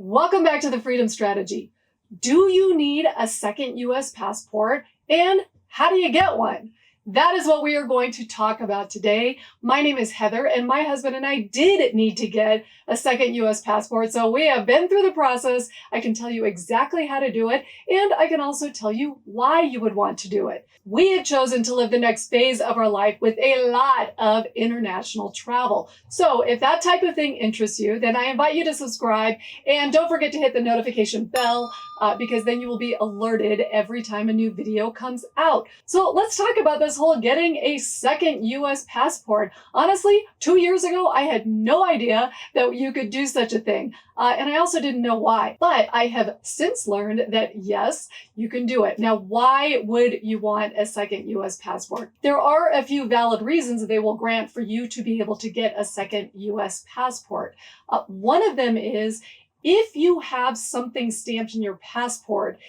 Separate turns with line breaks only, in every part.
Welcome back to the Freedom Strategy. Do you need a second US passport, and how do you get one? That is what we are going to talk about today. My name is Heather, and my husband and I did need to get a second US passport, so we have been through the process. I can tell you exactly how to do it, and I can also tell you why you would want to do it. We have chosen to live the next phase of our life with a lot of international travel. So if that type of thing interests you, then I invite you to subscribe, and don't forget to hit the notification bell because then you will be alerted every time a new video comes out. So let's talk about this whole getting a second US passport. Honestly, 2 years ago, I had no idea that you could do such a thing. And I also didn't know why. But I have since learned that yes, you can do it. Now, why would you want a second US passport? There are a few valid reasons they will grant for you to be able to get a second US passport. One of them is if you have something stamped in your passport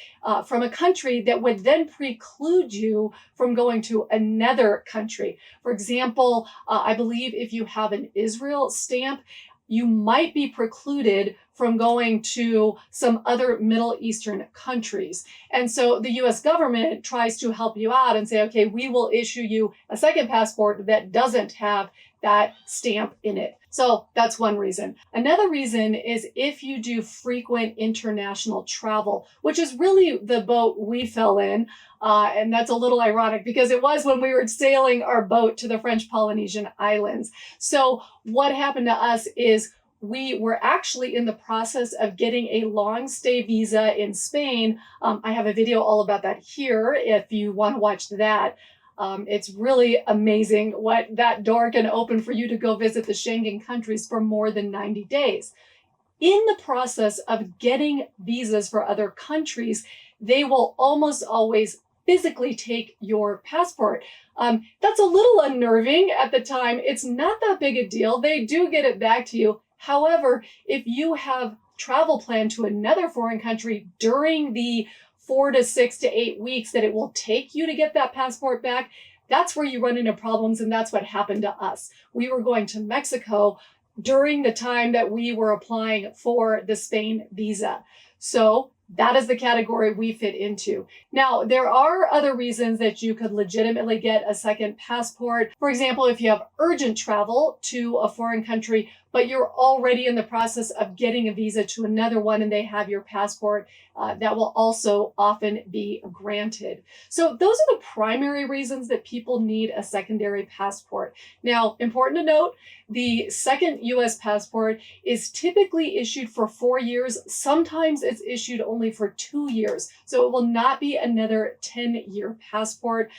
from a country that would then preclude you from going to another country. For example, I believe if you have an Israel stamp, you might be precluded from going to some other Middle Eastern countries. And so the US government tries to help you out and say, okay, we will issue you a second passport that doesn't have that stamp in it. So that's one reason. Another reason is if you do frequent international travel, which is really the boat we fell in. And that's a little ironic because it was when we were sailing our boat to the French Polynesian Islands. So what happened to us is we were actually in the process of getting a long stay visa in Spain. I have a video all about that here if you want to watch that. It's really amazing what that door can open for you to go visit the Schengen countries for more than 90 days. In the process of getting visas for other countries, they will almost always physically take your passport. That's a little unnerving at the time. It's not that big a deal. They do get it back to you. However, if you have travel planned to another foreign country during the 4 to 6 to 8 weeks that it will take you to get that passport back, that's where you run into problems, and that's what happened to us. We were going to Mexico during the time that we were applying for the Spain visa. So that is the category we fit into. Now, there are other reasons that you could legitimately get a second passport. For example, if you have urgent travel to a foreign country, but you're already in the process of getting a visa to another one and they have your passport, that will also often be granted. So those are the primary reasons that people need a secondary passport. Now, important to note, the second US passport is typically issued for 4 years. Sometimes it's issued only for 2 years. So it will not be another 10-year passport.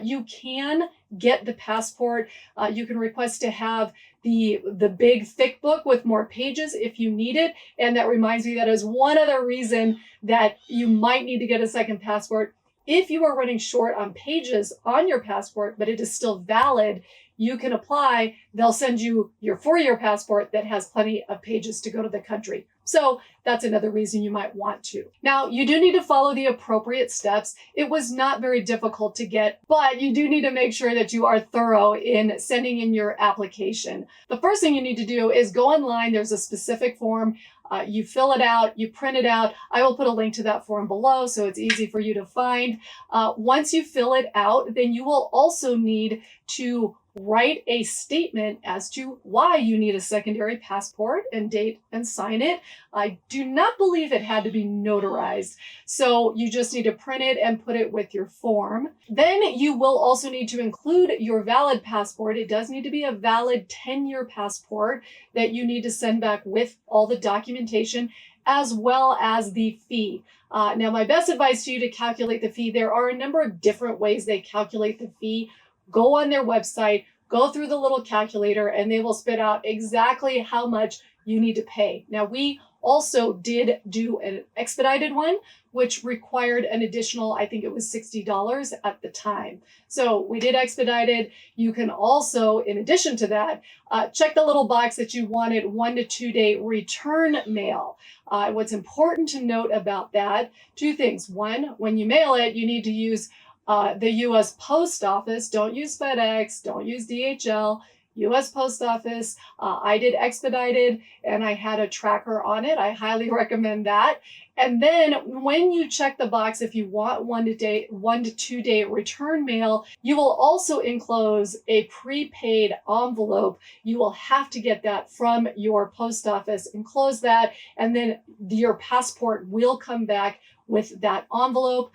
You can get the passport. You can request to have the big thick book with more pages if you need it. And that reminds me, that is one other reason that you might need to get a second passport. If you are running short on pages on your passport, but it is still valid, you can apply. They'll send you your 4-year passport that has plenty of pages to go to the country. So that's another reason you might want to. Now, you do need to follow the appropriate steps. It was not very difficult to get, but you do need to make sure that you are thorough in sending in your application. The first thing you need to do is go online. There's a specific form. You fill it out, you print it out. I will put a link to that form below so it's easy for you to find. Once you fill it out, then you will also need to write a statement as to why you need a secondary passport and date and sign it. I do not believe it had to be notarized, so you just need to print it and put it with your form. Then you will also need to include your valid passport. It does need to be a valid 10-year passport that you need to send back with all the documentation, as well as the fee. Now, my best advice to you to calculate the fee, there are a number of different ways they calculate the fee. Go on their website, go through the little calculator, and they will spit out exactly how much you need to pay. Now, we also did do an expedited one, which required an additional, I think it was $60 at the time. So we did expedited. You can also, in addition to that, check the little box that you wanted 1 to 2 day return mail. What's important to note about that, 2 things. One, when you mail it, you need to use the US Post Office. Don't use FedEx, don't use DHL. US Post Office. I did expedited and I had a tracker on it. I highly recommend that. And then when you check the box, if you want 1 to 2 day return mail, you will also enclose a prepaid envelope. You will have to get that from your post office, enclose that, and then your passport will come back with that envelope.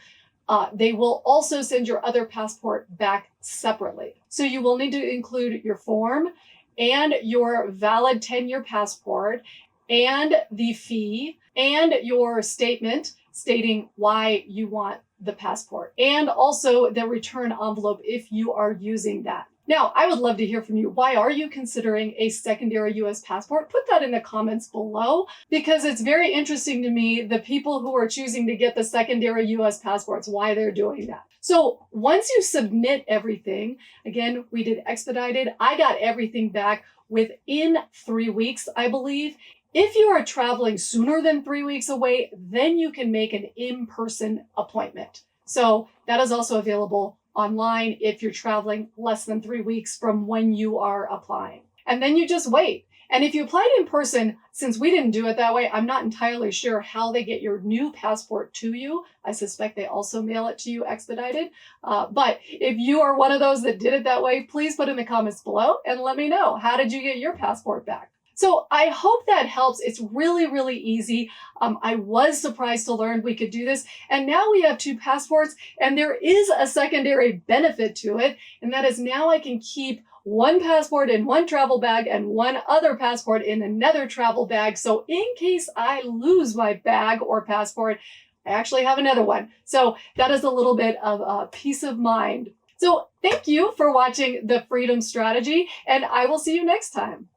They will also send your other passport back separately. So you will need to include your form and your valid 10-year passport and the fee and your statement stating why you want the passport, and also the return envelope if you are using that. Now, I would love to hear from you. Why are you considering a secondary US passport? Put that in the comments below, because it's very interesting to me, the people who are choosing to get the secondary US passports, why they're doing that. So once you submit everything, again, we did expedited. I got everything back within 3 weeks, I believe. If you are traveling sooner than 3 weeks away, then you can make an in-person appointment. So that is also available online if you're traveling less than 3 weeks from when you are applying. And then you just wait. And if you applied in person, since we didn't do it that way, I'm not entirely sure how they get your new passport to you. I suspect they also mail it to you expedited. But if you are one of those that did it that way, please put in the comments below and let me know. How did you get your passport back? So I hope that helps. It's really, really easy. I was surprised to learn we could do this. And now we have 2 passports, and there is a secondary benefit to it. And that is now I can keep 1 passport in 1 travel bag and 1 other passport in another travel bag. So in case I lose my bag or passport, I actually have another one. So that is a little bit of peace of mind. So thank you for watching The Freedom Strategy, and I will see you next time.